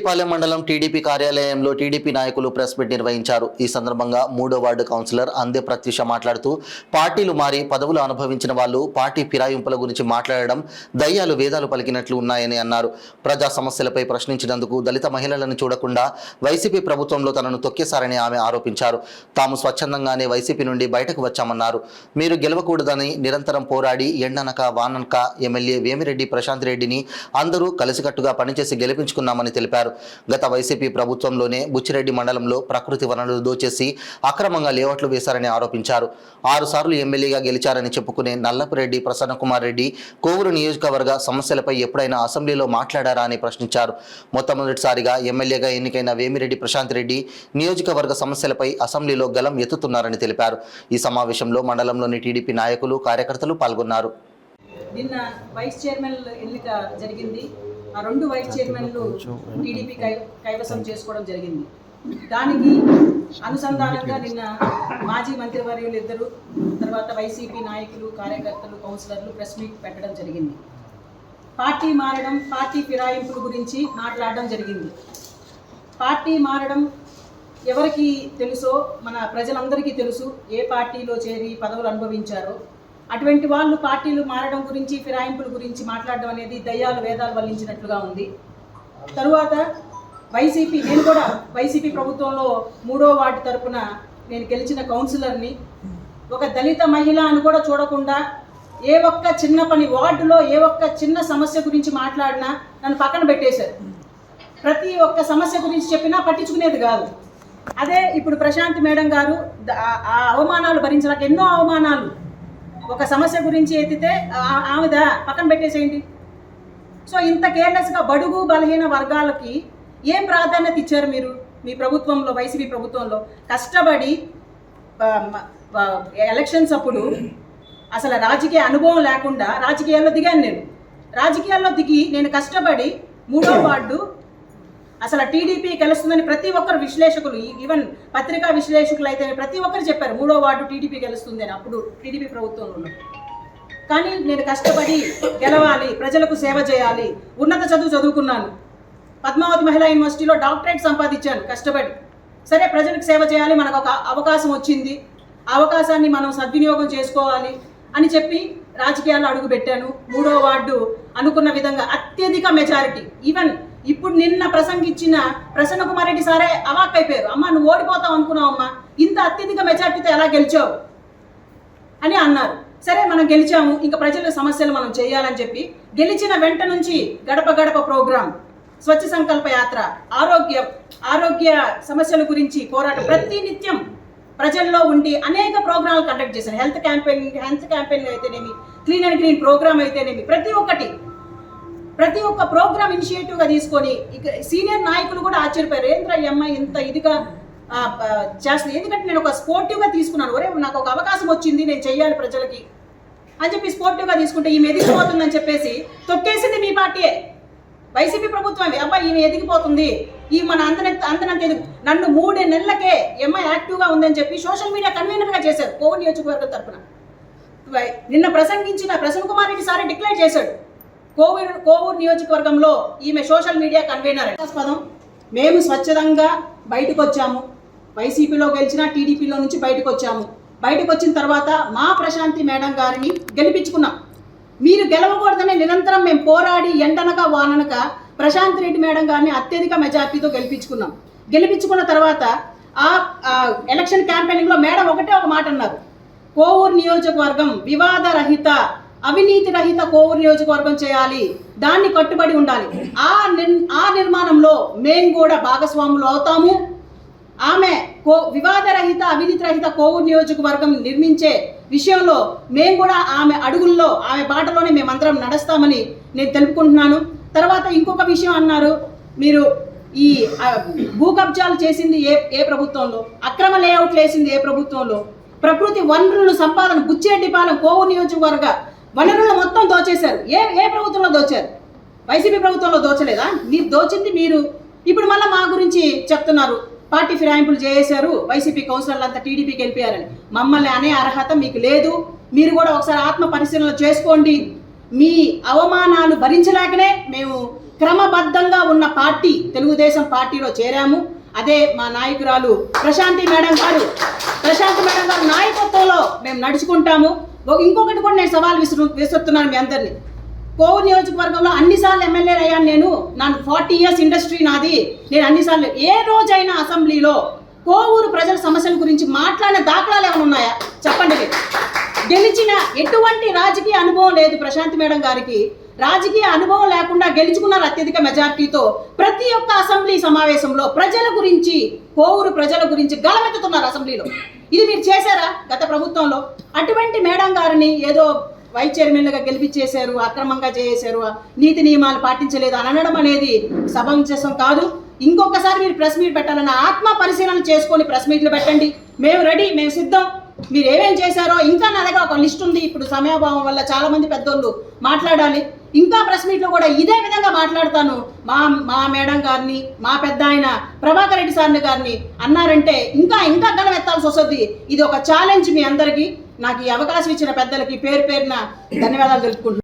బుచ్చిరెడ్డిపాలెం మండలం టీడీపీ కార్యాలయంలో టీడీపీ నాయకులు ప్రెస్ మీట్ నిర్వహించారు. ఈ సందర్భంగా 3వ వార్డు కౌన్సిలర్ అందే ప్రత్యూష మాట్లాడుతూ పార్టీలు మారి పదవులు అనుభవించిన వాళ్ళు పార్టీ ఫిరాయింపుల గురించి మాట్లాడడం దయ్యాలు వేదాలు పలికినట్లు ఉన్నాయని అన్నారు. ప్రజా సమస్యలపై ప్రశ్నించినందుకు దళిత మహిళలను చూడకుండా వైసీపీ ప్రభుత్వంలో తనను తొక్కేశారని ఆమె ఆరోపించారు. తాము స్వచ్ఛందంగానే వైసీపీ నుండి బయటకు వచ్చామన్నారు. మీరు గెలవకూడదని నిరంతరం పోరాడి ఎండనక వాననక ఎమ్మెల్యే వేమిరెడ్డి ప్రశాంత్ రెడ్డిని అందరూ కలిసికట్టుగా పనిచేసి గెలిపించుకున్నామని తెలిపారు. గత వైసీపీ ప్రభుత్వంలోనే బుచ్చిరెడ్డి మండలంలో ప్రకృతి వనరులు దోచేసి అక్రమంగా లేఅవుట్లు వేశారని ఆరోపించారు. 6 సార్లు ఎమ్మెల్యేగా గెలిచారని చెప్పుకునే నల్లపురెడ్డి ప్రసన్నకుమార్ రెడ్డి కోవూరు నియోజకవర్గ సమస్యలపై ఎప్పుడైనా అసెంబ్లీలో మాట్లాడారా అని ప్రశ్నించారు. మొట్టమొదటిసారిగా ఎమ్మెల్యేగా ఎన్నికైన వేమిరెడ్డి ప్రశాంత్ రెడ్డి నియోజకవర్గ సమస్యలపై అసెంబ్లీలో గలం ఎత్తుతున్నారని తెలిపారు. ఈ సమావేశంలో మండలంలోని టీడీపీ నాయకులు కార్యకర్తలు పాల్గొన్నారు. నిన్న వైస్ చైర్మన్ ఎన్నిక జరిగింది. ఆ 2 వైస్ చైర్మన్లు టీడీపీ కైవసం చేసుకోవడం జరిగింది. దానికి అనుసంధానంగా నిన్న మాజీ మంత్రివర్యులు ఇద్దరు, తర్వాత వైసీపీ నాయకులు, కార్యకర్తలు, కౌన్సిలర్లు ప్రెస్ మీట్ పెట్టడం జరిగింది. పార్టీ మారడం, పార్టీ ఫిరాయింపుల గురించి మాట్లాడడం జరిగింది. పార్టీ మారడం ఎవరికి తెలుసో, మన ప్రజలందరికీ తెలుసు. ఏ పార్టీలో చేరి పదవులు అనుభవించారో అటువంటి వాళ్ళు పార్టీలు మారడం గురించి, ఫిరాయింపుల గురించి మాట్లాడడం అనేది దయ్యాలు వేదాలు వల్లించినట్లుగా ఉంది. తరువాత నేను కూడా వైసీపీ ప్రభుత్వంలో 3వ వార్డు తరపున నేను గెలిచిన కౌన్సిలర్ని. ఒక దళిత మహిళ అని కూడా చూడకుండా ఏ ఒక్క చిన్న పని, వార్డులో ఏ ఒక్క చిన్న సమస్య గురించి మాట్లాడినా నన్ను పక్కన పెట్టేశారు. ప్రతి ఒక్క సమస్య గురించి చెప్పినా పట్టించుకునేది కాదు. అదే ఇప్పుడు ప్రశాంత్ మేడం గారు ఆ అవమానాలు భరించలేక, ఎన్నో అవమానాలు, ఒక సమస్య గురించి ఎత్తితే ఆమెద పక్కన పెట్టేసేయండి. సో ఇంత కేర్లెస్గా బడుగు బలహీన వర్గాలకి ఏం ప్రాధాన్యత ఇచ్చారు మీరు మీ ప్రభుత్వంలో, వైసీపీ ప్రభుత్వంలో? కష్టపడి ఎలక్షన్స్ అప్పుడు అసలు రాజకీయ అనుభవం లేకుండా రాజకీయాల్లో దిగాను. రాజకీయాల్లో దిగి నేను కష్టపడి 3వ వార్డు అసలు టీడీపీ గెలుస్తుందని ప్రతి ఒక్కరు విశ్లేషకులు, ఈవెన్ పత్రికా విశ్లేషకులు అయితే ప్రతి ఒక్కరు చెప్పారు 3వ వార్డు టీడీపీ గెలుస్తుంది అని, అప్పుడు టీడీపీ ప్రభుత్వంలో. కానీ నేను కష్టపడి గెలవాలి, ప్రజలకు సేవ చేయాలి, ఉన్నత చదువు చదువుకున్నాను, పద్మావతి మహిళా యూనివర్సిటీలో డాక్టరేట్ సంపాదించాను కష్టపడి. సరే, ప్రజలకు సేవ చేయాలి, మనకు ఒక అవకాశం వచ్చింది, ఆ అవకాశాన్ని మనం సద్వినియోగం చేసుకోవాలి అని చెప్పి రాజకీయాల్లో అడుగుపెట్టాను. 3వ వార్డు అనుకున్న విధంగా అత్యధిక మెజారిటీ, ఈవెన్ ఇప్పుడు నిన్న ప్రసంగించిన ప్రసన్నకుమార్ రెడ్డి సారే అవాక్ అయిపోయారు. అమ్మ, నువ్వు ఓడిపోతావు అనుకున్నావమ్మా, ఇంత అత్యధిక మెజార్టీతో ఎలా గెలిచావు అని అన్నారు. సరే, మనం గెలిచాము, ఇంకా ప్రజల సమస్యలు మనం చేయాలని చెప్పి గెలిచిన వెంట నుంచి గడప గడప ప్రోగ్రాం, స్వచ్ఛ సంకల్ప యాత్ర, ఆరోగ్య సమస్యల గురించి పోరాటం, ప్రతి నిత్యం ప్రజల్లో ఉండి అనేక ప్రోగ్రాంలు కండక్ట్ చేశాను. హెల్త్ క్యాంపెయిన్ అయితేనేమి, క్లీన్ అండ్ గ్రీన్ ప్రోగ్రామ్ అయితేనేమి, ప్రతి ఒక్క ప్రోగ్రామ్ ఇనిషియేటివ్గా తీసుకొని ఇక సీనియర్ నాయకులు కూడా ఆశ్చర్యపోయారు. ఏంద్ర ఈ అమ్మాయి ఇంత ఇదిగా చేస్తుంది, ఎందుకంటే నేను ఒక స్పోర్టివ్గా తీసుకున్నాను. ఒరే, నాకు ఒక అవకాశం వచ్చింది, నేను చెయ్యాలి ప్రజలకి అని చెప్పి స్పోర్టివ్గా తీసుకుంటే ఈమె ఎదిగిపోతుందని చెప్పేసి తొక్కేసింది మీ పార్టీయే, వైసీపీ ప్రభుత్వం. అబ్బాయి ఈమె ఎదిగిపోతుంది, ఈ మన అంతనంత ఎదుగు, నన్ను 3 నెలలకే అమ్మాయి యాక్టివ్గా ఉందని చెప్పి సోషల్ మీడియా కన్వీనర్గా చేశారు కోవూరు నియోజకవర్గం తరఫున. నిన్న ప్రసంగించిన ప్రసన్న కుమార్ రెడ్డి సారే డిక్లేర్ చేశాడు, కోవూరు నియోజకవర్గంలో ఈమె సోషల్ మీడియా కన్వీనర్. మేము స్వచ్ఛందంగా బయటకు వచ్చాము, వైసీపీలో గెలిచిన టీడీపీలో నుంచి బయటకు వచ్చాము. బయటకు వచ్చిన తర్వాత మా ప్రశాంతి మేడం గారిని గెలిపించుకున్నాం. మీరు గెలవకూడదనే నిరంతరం మేము పోరాడి ఎండనక వాననక ప్రశాంత్ రెడ్డి మేడం గారిని అత్యధిక మెజార్టీతో గెలిపించుకున్న తర్వాత ఆ ఎలక్షన్ క్యాంపెయినింగ్లో మేడం ఒక మాట అన్నారు, కోవూరు నియోజకవర్గం వివాదరహిత, అవినీతి రహిత కోవూరు నియోజకవర్గం చేయాలి, దాన్ని కట్టుబడి ఉండాలి, ఆ నిర్మాణంలో మేము కూడా భాగస్వాములు అవుతాము, ఆమె వివాదరహిత, అవినీతి రహిత కోవూరు నియోజకవర్గం నిర్మించే విషయంలో మేము కూడా ఆమె అడుగుల్లో, ఆమె బాటలోనే మేమందరం నడుస్తామని నేను తెలుపుకుంటున్నాను. తర్వాత ఇంకొక విషయం అన్నారు, మీరు ఈ భూ కబ్జాలు చేసింది ఏ ప్రభుత్వంలో, అక్రమ లేఅవుట్లు వేసింది ఏ ప్రభుత్వంలో, ప్రకృతి వనరులు సంపాదన బుచ్చిరెడ్డిపాలెం కోవూరు నియోజకవర్గ వనరులు మొత్తం దోచేశారు. ఏ ప్రభుత్వంలో దోచారు? వైసీపీ ప్రభుత్వంలో దోచలేదా? మీరు దోచింది మీరు. ఇప్పుడు మళ్ళీ మా గురించి చెప్తున్నారు, పార్టీ ఫిరాయింపులు చేశారు, వైసీపీ కౌన్సిలర్లు అంతా టీడీపీకి వెళ్ళిపోయారని. మమ్మల్ని అనే అర్హత మీకు లేదు. మీరు కూడా ఒకసారి ఆత్మ పరిశీలన చేసుకోండి. మీ అవమానాలు భరించలేకనే మేము క్రమబద్ధంగా ఉన్న పార్టీ తెలుగుదేశం పార్టీలో చేరాము. అదే మా నాయకురాలు ప్రశాంతి మేడం గారు నాయకత్వంలో మేము నడుచుకుంటాము. ఇంకొకటి కూడా నేను సవాల్ విసురుతున్నాను మీ అందరినీ. కోవూరు నియోజకవర్గంలో అన్నిసార్లు ఎమ్మెల్యే అయ్యాను నేను. నాకు 40 years ఇండస్ట్రీ నాది. నేను అన్నిసార్లు ఏ రోజైనా అసెంబ్లీలో కోవూరు ప్రజల సమస్యల గురించి మాట్లాడిన దాఖలాలు ఏమైనా ఉన్నాయా చెప్పండి. గెలిచిన ఎటువంటి రాజకీయ అనుభవం లేదు ప్రశాంతి మేడం గారికి. రాజకీయ అనుభవం లేకుండా గెలుచుకున్నారు అత్యధిక మెజార్టీతో. ప్రతి ఒక్క అసెంబ్లీ సమావేశంలో ప్రజల గురించి, కోవూరు ప్రజల గురించి గళమెత్తుతున్నారు అసెంబ్లీలో. ఇది మీరు చేశారా గత ప్రభుత్వంలో? అటువంటి మేడం గారిని ఏదో వైస్ చైర్మన్లుగా గెలిపించేశారు, అక్రమంగా చేశారు, నీతి నియమాలు పాటించలేదు అని అనడం అనేది సమంజసం కాదు. ఇంకొకసారి మీరు ప్రెస్ మీట్ పెట్టాలన్న ఆత్మ పరిశీలన చేసుకొని ప్రెస్ మీట్లు పెట్టండి. మేము రెడీ, మేము సిద్ధం. మీరు ఏమేం చేశారో ఇంకా నా దగ్గర ఒక లిస్ట్ ఉంది. ఇప్పుడు సమయాభావం వల్ల చాలా మంది పెద్దోళ్ళు మాట్లాడాలి. ఇంకా ప్రెస్ మీట్లో కూడా ఇదే విధంగా మాట్లాడతాను. మా మేడం గారిని, మా పెద్ద ఆయన ప్రభాకర్ రెడ్డి సార్ని గారిని అన్నారంటే ఇంకా గలం ఎత్తాల్సి వస్తుంది. ఇది ఒక ఛాలెంజ్ మీ అందరికీ. నాకు ఈ అవకాశం ఇచ్చిన పెద్దలకి పేరు పేరున ధన్యవాదాలు తెలుపుకుంటున్నాను.